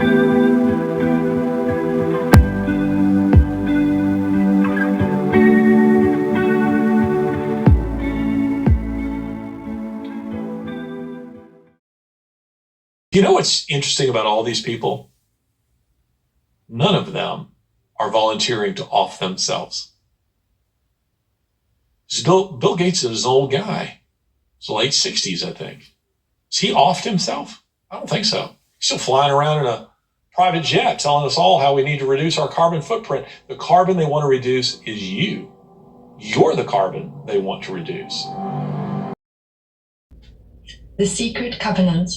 You know what's interesting about all these people? None of them are volunteering to off themselves. Bill Gates is an old guy. He's late 60s, I think. Has he offed himself? I don't think so. He's still flying around in a private jet telling us all how we need to reduce our carbon footprint. The carbon they want to reduce is you. You're the carbon they want to reduce. The secret covenant.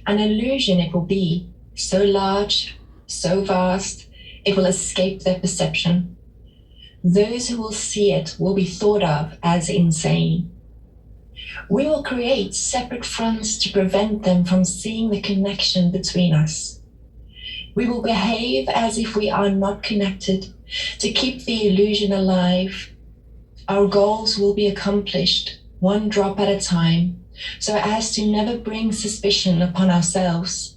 An illusion it will be, so large, so vast, it will escape their perception. Those who will see it will be thought of as insane. We will create separate fronts to prevent them from seeing the connection between us. We will behave as if we are not connected to keep the illusion alive. Our goals will be accomplished one drop at a time, so as to never bring suspicion upon ourselves.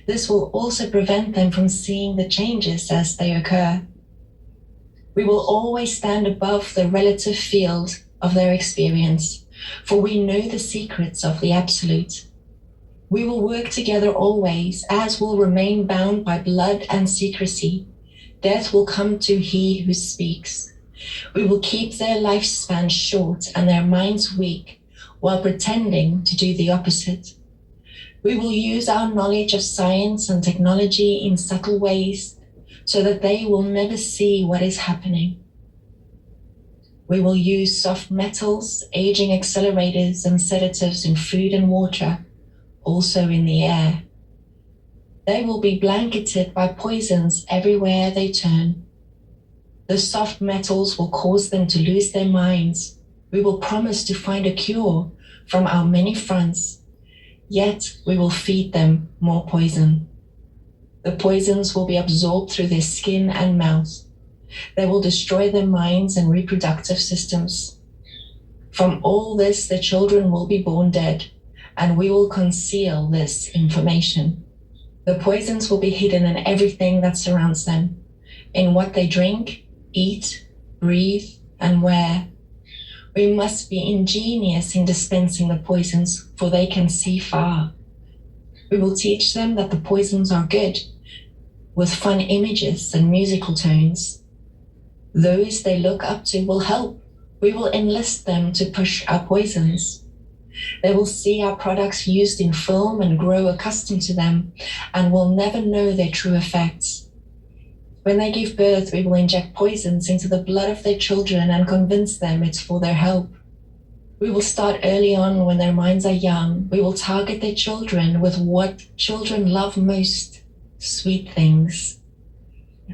This will also prevent them from seeing the changes as they occur. We will always stand above the relative field of their experience, for we know the secrets of the absolute. We will work together always, as will remain bound by blood and secrecy. Death will come to he who speaks. We will keep their lifespan short and their minds weak, while pretending to do the opposite. We will use our knowledge of science and technology in subtle ways so that they will never see what is happening. We will use soft metals, aging accelerators, and sedatives in food and water, also in the air. They will be blanketed by poisons everywhere they turn. The soft metals will cause them to lose their minds. We will promise to find a cure from our many fronts, yet we will feed them more poison. The poisons will be absorbed through their skin and mouth. They will destroy their minds and reproductive systems. From all this, the children will be born dead, and we will conceal this information. The poisons will be hidden in everything that surrounds them, in what they drink, eat, breathe, and wear. We must be ingenious in dispensing the poisons, for they can see far. We will teach them that the poisons are good, with fun images and musical tones. Those they look up to will help. We will enlist them to push our poisons. They will see our products used in film and grow accustomed to them, and will never know their true effects. When they give birth, we will inject poisons into the blood of their children and convince them it's for their help. We will start early on when their minds are young. We will target their children with what children love most, sweet things.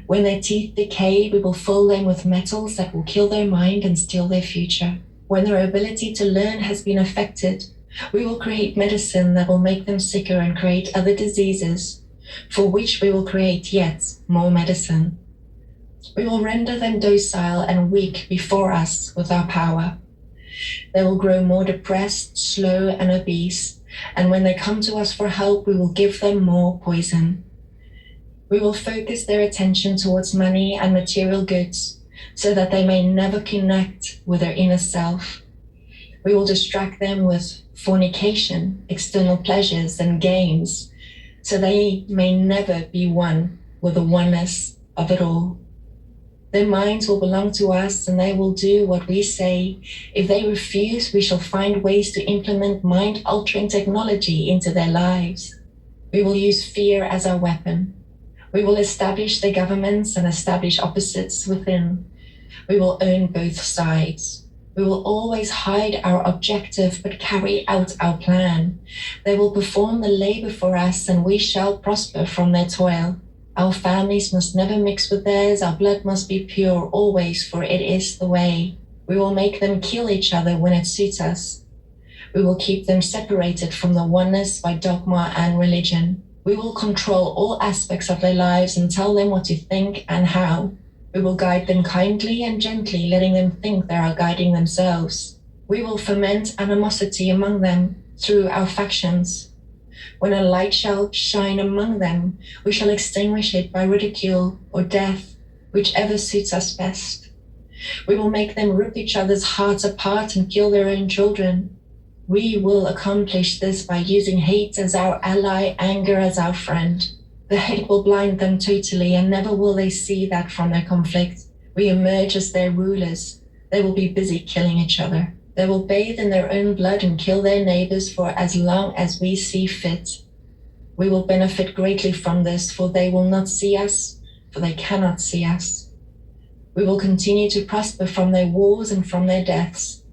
When their teeth decay, we will fill them with metals that will kill their mind and steal their future. When their ability to learn has been affected, we will create medicine that will make them sicker and create other diseases, for which we will create yet more medicine. We will render them docile and weak before us with our power. They will grow more depressed, slow, and obese, and when they come to us for help, we will give them more poison. We will focus their attention towards money and material goods, so that they may never connect with their inner self. We will distract them with fornication, external pleasures, and games, so they may never be one with the oneness of it all. Their minds will belong to us, and they will do what we say. If they refuse, we shall find ways to implement mind-altering technology into their lives. We will use fear as our weapon. We will establish the governments and establish opposites within. We will own both sides. We will always hide our objective, but carry out our plan. They will perform the labor for us, and we shall prosper from their toil. Our families must never mix with theirs. Our blood must be pure always, for it is the way. We will make them kill each other when it suits us. We will keep them separated from the oneness by dogma and religion. We will control all aspects of their lives and tell them what to think and how. We will guide them kindly and gently, letting them think they are guiding themselves. We will foment animosity among them through our factions. When a light shall shine among them, we shall extinguish it by ridicule or death, whichever suits us best. We will make them rip each other's hearts apart and kill their own children. We will accomplish this by using hate as our ally, anger as our friend. The hate will blind them totally, and never will they see that from their conflict. We emerge as their rulers. They will be busy killing each other. They will bathe in their own blood and kill their neighbors for as long as we see fit. We will benefit greatly from this, for they will not see us, for they cannot see us. We will continue to prosper from their wars and from their deaths.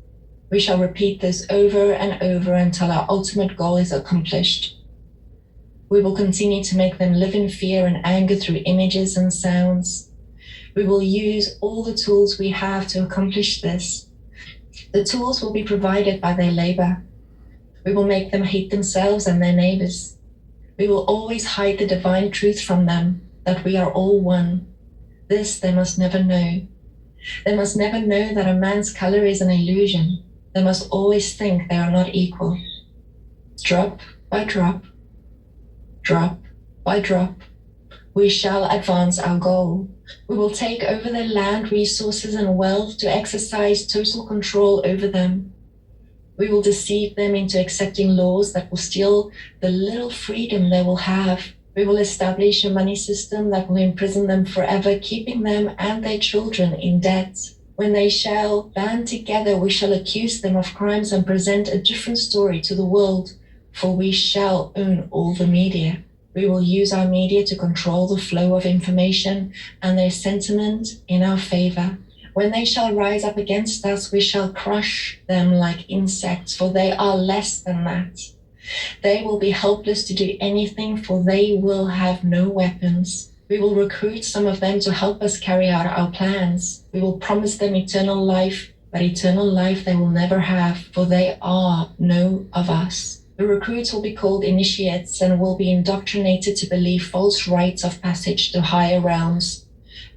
We shall repeat this over and over until our ultimate goal is accomplished. We will continue to make them live in fear and anger through images and sounds. We will use all the tools we have to accomplish this. The tools will be provided by their labor. We will make them hate themselves and their neighbors. We will always hide the divine truth from them, that we are all one. This they must never know. They must never know that a man's color is an illusion. They must always think they are not equal. Drop by drop, drop by drop, we shall advance our goal. We will take over their land, resources, and wealth to exercise total control over them. We will deceive them into accepting laws that will steal the little freedom they will have. We will establish a money system that will imprison them forever, keeping them and their children in debt. When they shall band together, we shall accuse them of crimes and present a different story to the world, for we shall own all the media. We will use our media to control the flow of information and their sentiment in our favor. When they shall rise up against us, we shall crush them like insects, for they are less than that. They will be helpless to do anything, for they will have no weapons. We will recruit some of them to help us carry out our plans. We will promise them eternal life, but eternal life they will never have, for they are no of us. The recruits will be called initiates and will be indoctrinated to believe false rites of passage to higher realms.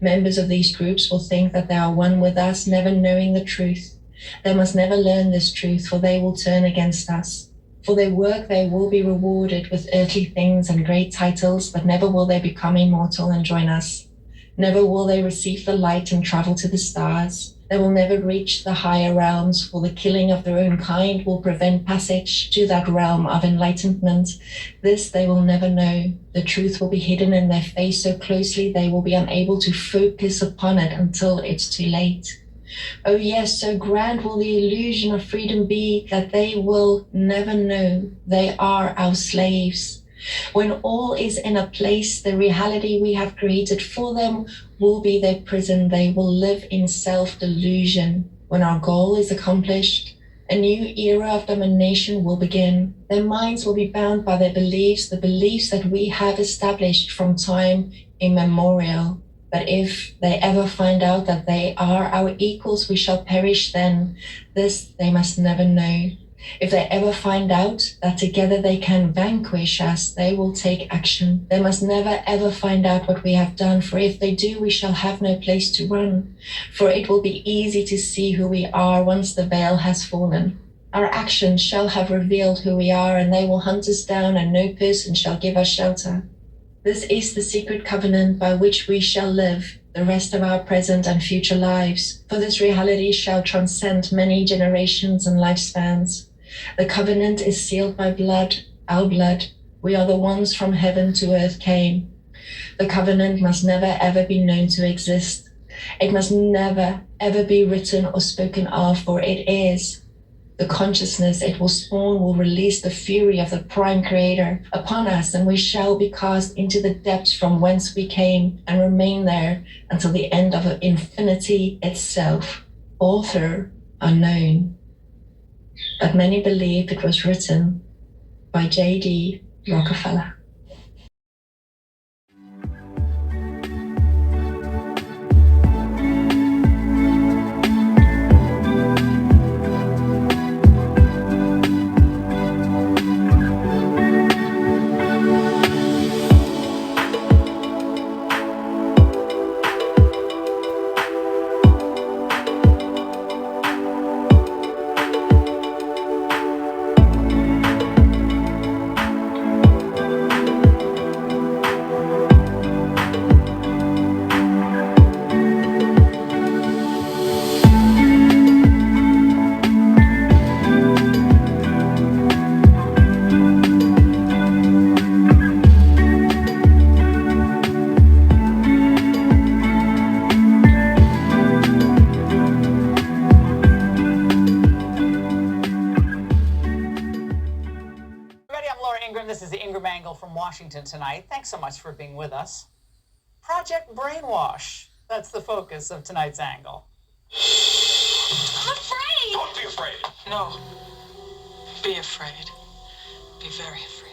Members of these groups will think that they are one with us, never knowing the truth. They must never learn this truth, for they will turn against us. For their work they will be rewarded with earthly things and great titles, but never will they become immortal and join us. Never will they receive the light and travel to the stars. They will never reach the higher realms, for the killing of their own kind will prevent passage to that realm of enlightenment. This they will never know. The truth will be hidden in their face so closely they will be unable to focus upon it until it's too late. Oh yes, so grand will the illusion of freedom be that they will never know they are our slaves. When all is in a place, the reality we have created for them will be their prison. They will live in self-delusion. When our goal is accomplished, a new era of domination will begin. Their minds will be bound by their beliefs, the beliefs that we have established from time immemorial. But if they ever find out that they are our equals, we shall perish then. This they must never know. If they ever find out that together they can vanquish us, they will take action. They must never ever find out what we have done, for if they do, we shall have no place to run. For it will be easy to see who we are once the veil has fallen. Our actions shall have revealed who we are, and they will hunt us down, and no person shall give us shelter. This is the secret covenant by which we shall live the rest of our present and future lives, for this reality shall transcend many generations and lifespans. The covenant is sealed by blood, our blood. We are the ones from heaven to earth came. The covenant must never ever be known to exist. It must never ever be written or spoken of, for it is. The consciousness it will spawn will release the fury of the prime creator upon us, and we shall be cast into the depths from whence we came and remain there until the end of infinity itself. Author unknown. But many believe it was written by J.D. Rockefeller. tonight. Thanks so much for being with us. Project Brainwash. That's the focus of tonight's angle. I'm afraid. Don't be afraid. No. Be afraid. Be very afraid.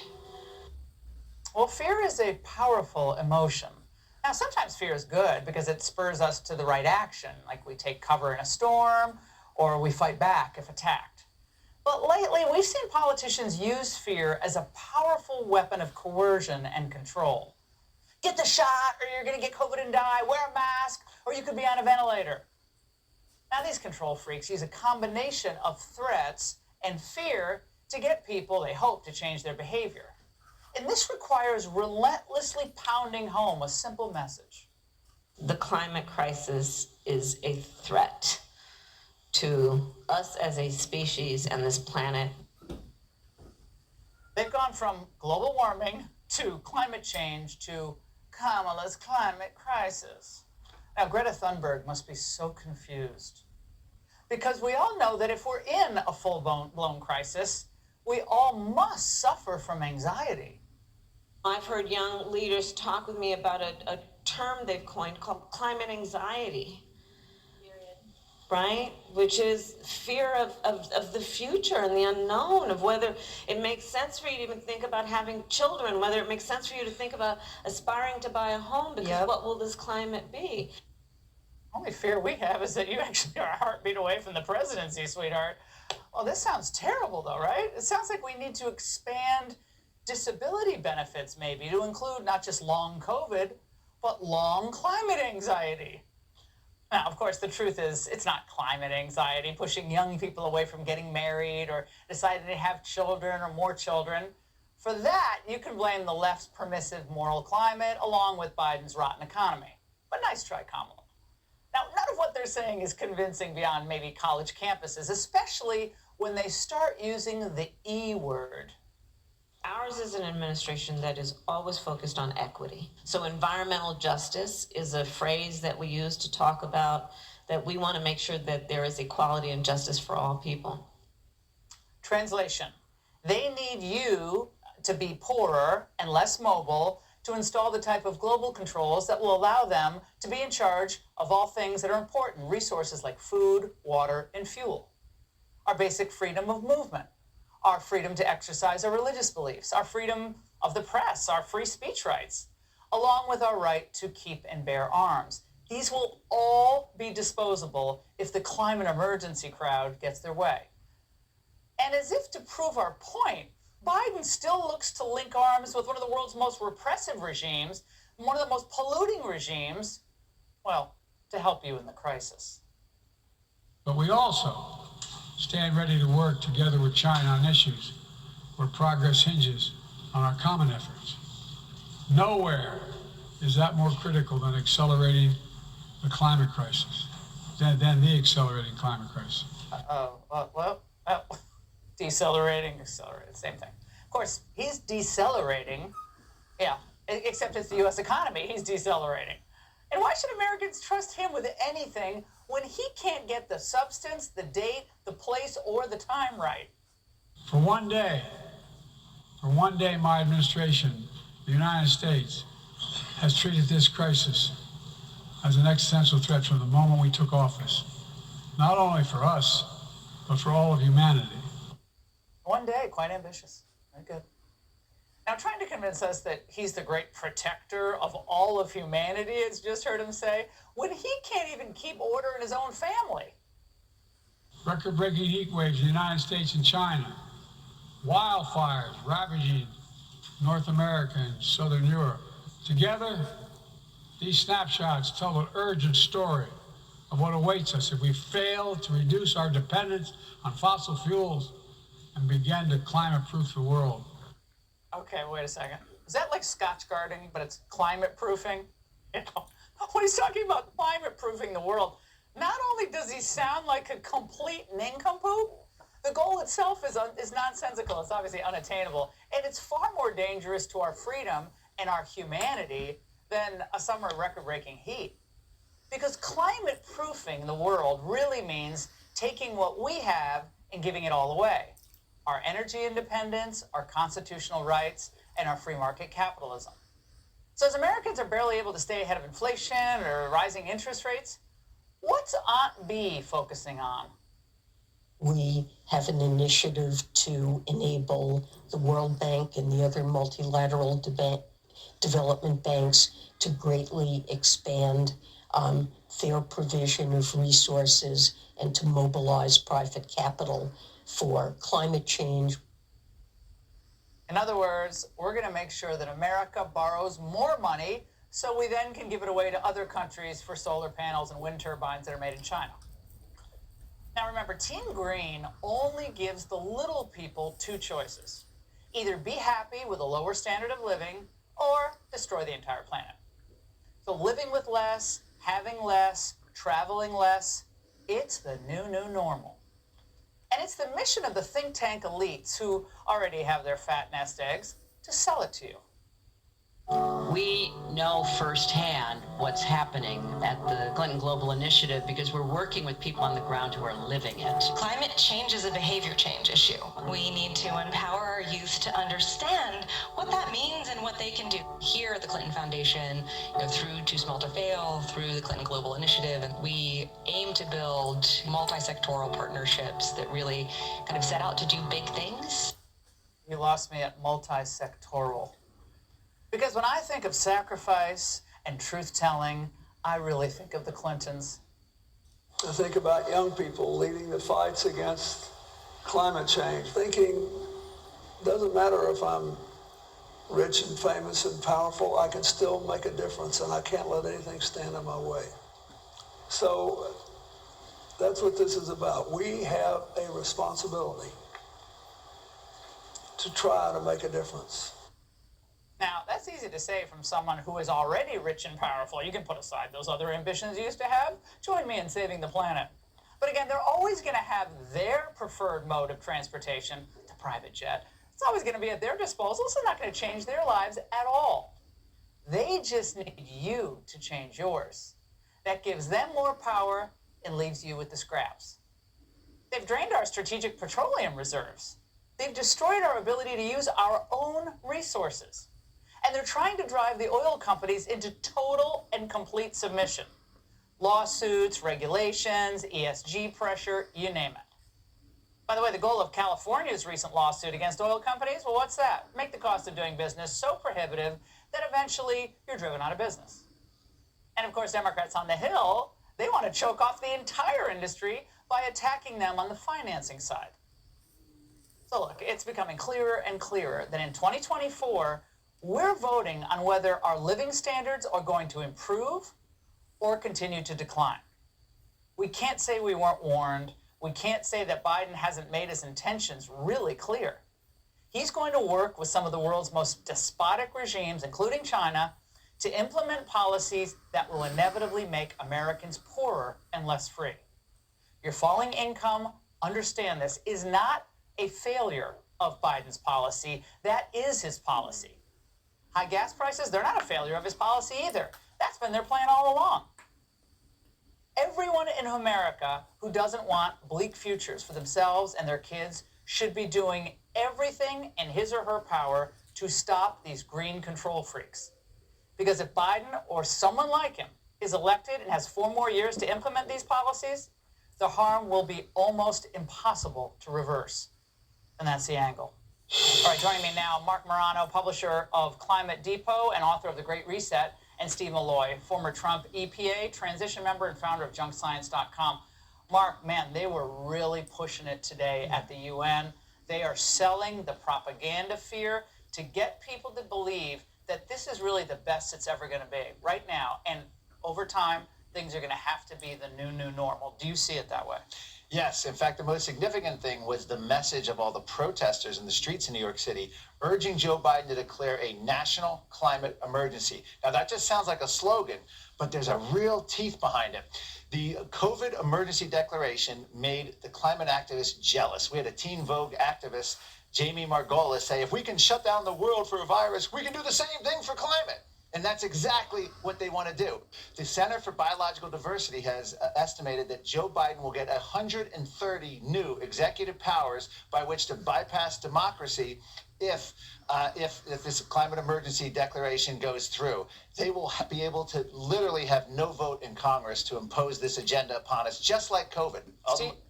Well, fear is a powerful emotion. Now, sometimes fear is good because it spurs us to the right action, like we take cover in a storm or we fight back if attacked. But lately, we've seen politicians use fear as a powerful weapon of coercion and control. Get the shot, or you're going to get COVID and die. Wear a mask, or you could be on a ventilator. Now, these control freaks use a combination of threats and fear to get people they hope to change their behavior. And this requires relentlessly pounding home a simple message. The climate crisis is a threat to us as a species and this planet. They've gone from global warming to climate change to Kamala's climate crisis. Now, Greta Thunberg must be so confused. Because we all know that if we're in a full-blown crisis, we all must suffer from anxiety. I've heard young leaders talk with me about a term they've coined called climate anxiety. Right? Which is fear of the future and the unknown, of whether it makes sense for you to even think about having children, whether it makes sense for you to think about aspiring to buy a home, because what will this climate be? Only fear we have is that you actually are a heartbeat away from the presidency, sweetheart. Well, this sounds terrible, though, right? It sounds like we need to expand disability benefits, maybe, to include not just long COVID, but long climate anxiety. Now, of course, the truth is it's not climate anxiety, pushing young people away from getting married or deciding to have children or more children. For that, you can blame the left's permissive moral climate along with Biden's rotten economy. But nice try, Kamala. Now, none of what they're saying is convincing beyond maybe college campuses, especially when they start using the E word. Ours is an administration that is always focused on equity. So environmental justice is a phrase that we use to talk about that we want to make sure that there is equality and justice for all people. Translation: they need you to be poorer and less mobile to install the type of global controls that will allow them to be in charge of all things that are important, resources like food, water, and fuel. Our basic freedom of movement, our freedom to exercise our religious beliefs, our freedom of the press, our free speech rights, along with our right to keep and bear arms. These will all be disposable if the climate emergency crowd gets their way. And as if to prove our point, Biden still looks to link arms with one of the world's most repressive regimes, one of the most polluting regimes, well, to help you in the crisis. But we also stand ready to work together with China on issues where progress hinges on our common efforts. Nowhere is that more critical than accelerating the climate crisis, than the accelerating climate crisis. Decelerating, accelerating, same thing. Of course, he's decelerating, except it's the U.S. economy he's decelerating. And why should Americans trust him with anything when he can't get the substance, the date, the place, or the time right? For one day, my administration, the United States, has treated this crisis as an existential threat from the moment we took office, not only for us, but for all of humanity. One day, quite ambitious. Very good. Now, trying to convince us that he's the great protector of all of humanity, as just heard him say, when he can't even keep order in his own family. Record-breaking heat waves in the United States and China, wildfires ravaging North America and Southern Europe. Together, these snapshots tell an urgent story of what awaits us if we fail to reduce our dependence on fossil fuels and begin to climate-proof the world. Okay, wait a second. Is that like Scotch gardening, but it's climate proofing? You know, when he's talking about climate proofing the world, not only does he sound like a complete nincompoop, the goal itself is nonsensical. It's obviously unattainable, and it's far more dangerous to our freedom and our humanity than a summer of record-breaking heat. Because climate proofing the world really means taking what we have and giving it all away. Our energy independence, our constitutional rights, and our free market capitalism. So as Americans are barely able to stay ahead of inflation or rising interest rates, what's Aunt B focusing on? We have an initiative to enable the World Bank and the other multilateral development banks to greatly expand their provision of resources and to mobilize private capital for climate change. In other words, we're going to make sure that America borrows more money so we then can give it away to other countries for solar panels and wind turbines that are made in China. Now remember, Team Green only gives the little people two choices. Either be happy with a lower standard of living or destroy the entire planet. So living with less, having less, traveling less, it's the new normal. And it's the mission of the think tank elites who already have their fat nest eggs to sell it to you. We know firsthand what's happening at the Clinton Global Initiative because we're working with people on the ground who are living it. Climate change is a behavior change issue. We need to empower our youth to understand what that means and what they can do. Here at the Clinton Foundation, through Too Small to Fail, through the Clinton Global Initiative, and we aim to build multi-sectoral partnerships that really kind of set out to do big things. You lost me at multi-sectoral. Because when I think of sacrifice and truth-telling, I really think of the Clintons. I think about young people leading the fights against climate change, thinking, doesn't matter if I'm rich and famous and powerful, I can still make a difference and I can't let anything stand in my way. So that's what this is about. We have a responsibility to try to make a difference. Now, that's easy to say from someone who is already rich and powerful. You can put aside those other ambitions you used to have. Join me in saving the planet. But again, they're always going to have their preferred mode of transportation, the private jet. It's always going to be at their disposal. It's not going to change their lives at all. They just need you to change yours. That gives them more power and leaves you with the scraps. They've drained our strategic petroleum reserves. They've destroyed our ability to use our own resources. And they're trying to drive the oil companies into total and complete submission. Lawsuits, regulations, ESG pressure, you name it. By the way, the goal of California's recent lawsuit against oil companies, well, what's that? Make the cost of doing business so prohibitive that eventually you're driven out of business. And of course, Democrats on the Hill, they want to choke off the entire industry by attacking them on the financing side. So look, it's becoming clearer and clearer that in 2024, we're voting on whether our living standards are going to improve or continue to decline. We can't say we weren't warned. We can't say that Biden hasn't made his intentions really clear. He's going to work with some of the world's most despotic regimes, including China, to implement policies that will inevitably make Americans poorer and less free. Your falling income, understand this, is not a failure of Biden's policy. That is his policy. High gas prices, they're not a failure of his policy either. That's been their plan all along. Everyone in America who doesn't want bleak futures for themselves and their kids should be doing everything in his or her power to stop these green control freaks. Because if Biden or someone like him is elected and has 4 more years to implement these policies, the harm will be almost impossible to reverse. And that's the angle. All right, joining me now, Mark Morano, publisher of Climate Depot and author of The Great Reset, and Steve Malloy, former Trump EPA transition member and founder of junkscience.com. Mark, man, they were really pushing it today at the UN. They are selling the propaganda fear to get people to believe that this is really the best it's ever going to be right now. And over time, things are going to have to be the new normal. Do you see it that way? Yes. In fact, the most significant thing was the message of all the protesters in the streets in New York City urging Joe Biden to declare a national climate emergency. Now, that just sounds like a slogan, but there's a real teeth behind it. The COVID emergency declaration made the climate activists jealous. We had a Teen Vogue activist, Jamie Margolis, say, if we can shut down the world for a virus, we can do the same thing for climate. And that's exactly what they want to do. The Center for Biological Diversity has estimated that Joe Biden will get 130 new executive powers by which to bypass democracy if this climate emergency declaration goes through, they will be able to literally have no vote in Congress to impose this agenda upon us, just like COVID.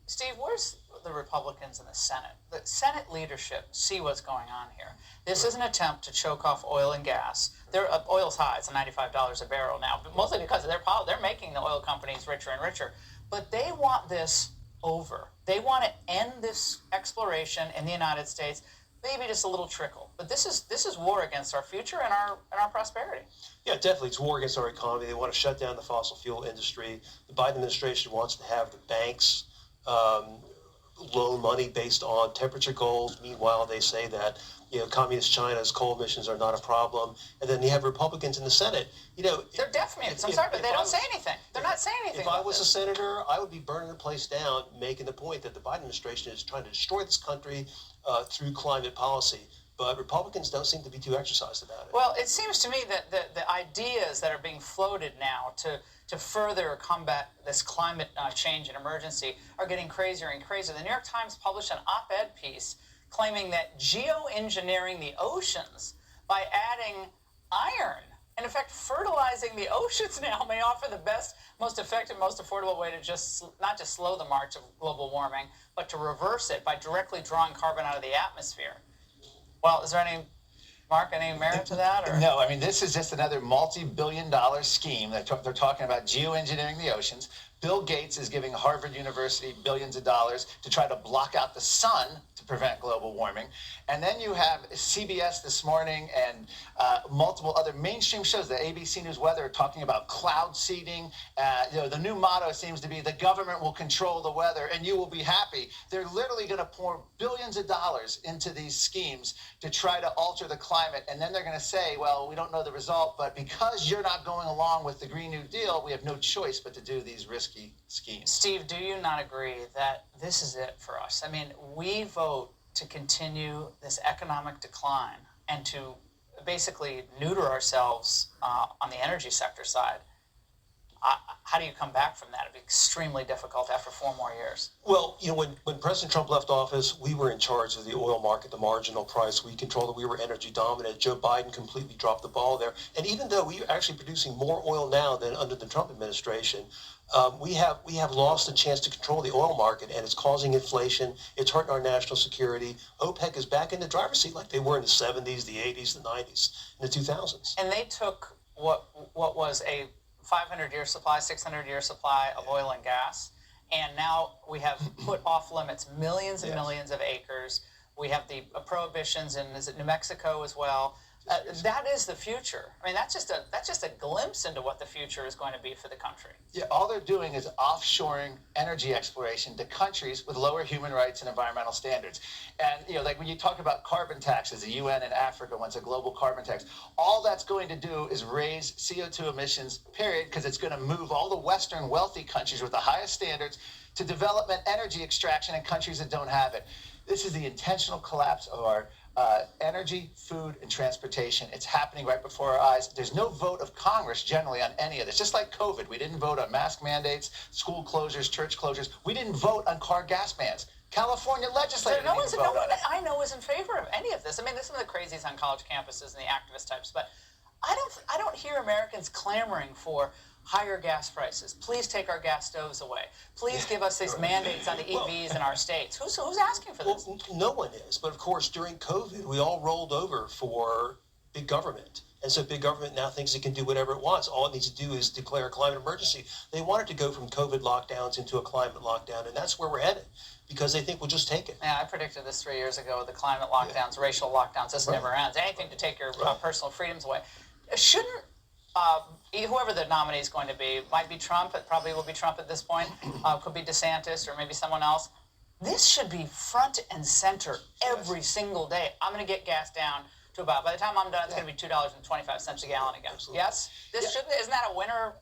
Steve, where's the Republicans in the Senate? The Senate leadership see what's going on here. This is an attempt to choke off oil and gas. Oil's high; it's $95 a barrel now, but mostly because they're making the oil companies richer and richer. But they want this over. They want to end this exploration in the United States. Maybe just a little trickle, but this is war against our future and our prosperity. Yeah, definitely, it's war against our economy. They want to shut down the fossil fuel industry. The Biden administration wants to have the banks loan money based on temperature goals. Meanwhile, they say that communist China's coal emissions are not a problem. And then you have Republicans in the Senate. They're deaf mutes. I'm sorry, but they don't say anything. They're not saying anything. If I was a senator, I would be burning the place down, making the point that the Biden administration is trying to destroy this country through climate policy. But Republicans don't seem to be too exercised about it. Well, it seems to me that the ideas that are being floated now to further combat this climate change and emergency are getting crazier and crazier. The New York Times published an op-ed piece claiming that geoengineering the oceans by adding iron, and in fact fertilizing the oceans now, may offer the best, most effective, most affordable way to not just slow the march of global warming, but to reverse it by directly drawing carbon out of the atmosphere. Well, is there any merit to that? Or? No, I mean, this is just another multi-billion-dollar scheme. They're talking about geoengineering the oceans. Bill Gates is giving Harvard University billions of dollars to try to block out the sun to prevent global warming. And then you have CBS this morning and multiple other mainstream shows, the ABC News Weather, talking about cloud seeding. The new motto seems to be the government will control the weather and you will be happy. They're literally going to pour billions of dollars into these schemes to try to alter the climate. And then they're going to say, well, we don't know the result, but because you're not going along with the Green New Deal, we have no choice but to do these risky schemes. Steve, do you not agree that this is it for us? I mean, we vote to continue this economic decline and to basically neuter ourselves on the energy sector side. How do you come back from that? It'd be extremely difficult after 4 more years. Well, when President Trump left office, we were in charge of the oil market, the marginal price. We controlled it. We were energy dominant. Joe Biden completely dropped the ball there. And even though we are actually producing more oil now than under the Trump administration, we have lost the chance to control the oil market, and it's causing inflation. It's hurting our national security. OPEC is back in the driver's seat like they were in the 70s, the 80s, the 90s, and the 2000s. And they took what was a 500-year supply, 600-year supply of oil and gas, and now we have put off limits millions and millions of acres. We have the prohibitions in New Mexico as well. That is the future. I mean, that's just a glimpse into what the future is going to be for the country. Yeah, all they're doing is offshoring energy exploration to countries with lower human rights and environmental standards. And like when you talk about carbon taxes, the UN in Africa wants a global carbon tax. All that's going to do is raise CO2 emissions, period, because it's going to move all the Western wealthy countries with the highest standards to development energy extraction in countries that don't have it. This is the intentional collapse of our energy, food, and transportation. It's happening right before our eyes. There's no vote of Congress generally on any of this. Just like COVID, we didn't vote on mask mandates, school closures, church closures. We didn't vote on car gas bans. California legislators no one I know is in favor of any of this. I mean, there's some of the crazies on college campuses and the activist types, but I don't hear Americans clamoring for higher gas prices. Please take our gas stoves away. Please give us these mandates on the EVs in our states. Who's asking for this? Well, no one is. But of course, during COVID, we all rolled over for big government. And so big government now thinks it can do whatever it wants. All it needs to do is declare a climate emergency. They want it to go from COVID lockdowns into a climate lockdown, and that's where we're headed because they think we'll just take it. Yeah, I predicted this 3 years ago, the climate lockdowns, racial lockdowns. This never ends. Anything to take your personal freedoms away. Shouldn't whoever the nominee is going to be, might be Trump, it probably will be Trump at this point, could be DeSantis or maybe someone else. This should be front and center every single day. I'm going to get gas down to about, by the time I'm done, it's going to be $2.25 a gallon again. Absolutely. Yes? Isn't that a winner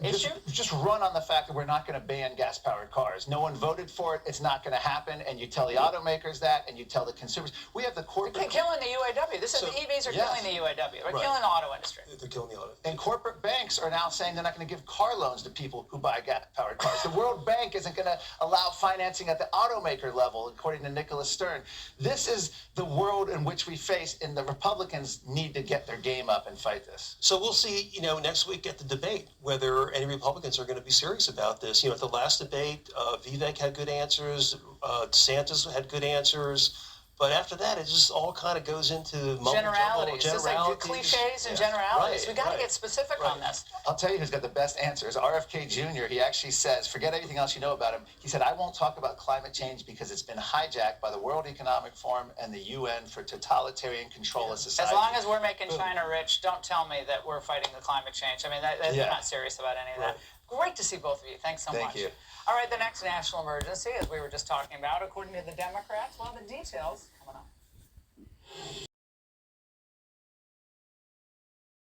issue? Just run on the fact that we're not going to ban gas-powered cars. No one voted for it. It's not going to happen. And you tell the automakers that, and you tell the consumers. We have the corporate... They're killing the UAW. The EVs are killing the UAW. They're killing the auto industry. They're killing the auto. And corporate banks are now saying they're not going to give car loans to people who buy gas-powered cars. The World Bank isn't going to allow financing at the automaker level, according to Nicholas Stern. This is the world in which we face, and the Republicans need to get their game up and fight this. So we'll see, next week at the debate whether any Republicans are going to be serious about this. At the last debate, Vivek had good answers, DeSantis had good answers. But after that, it just all kind of goes into generalities. It's like cliches and generalities. Right, We got to get specific on this. I'll tell you who's got the best answers. RFK Jr., he actually says, forget everything else you know about him. He said, I won't talk about climate change because it's been hijacked by the World Economic Forum and the UN for totalitarian control of society. As long as we're making China rich, don't tell me that we're fighting the climate change. I mean, they're not serious about any of that. Great to see both of you. Thanks so much. Thank you. All right, the next national emergency, as we were just talking about, according to the Democrats, well, the details coming up.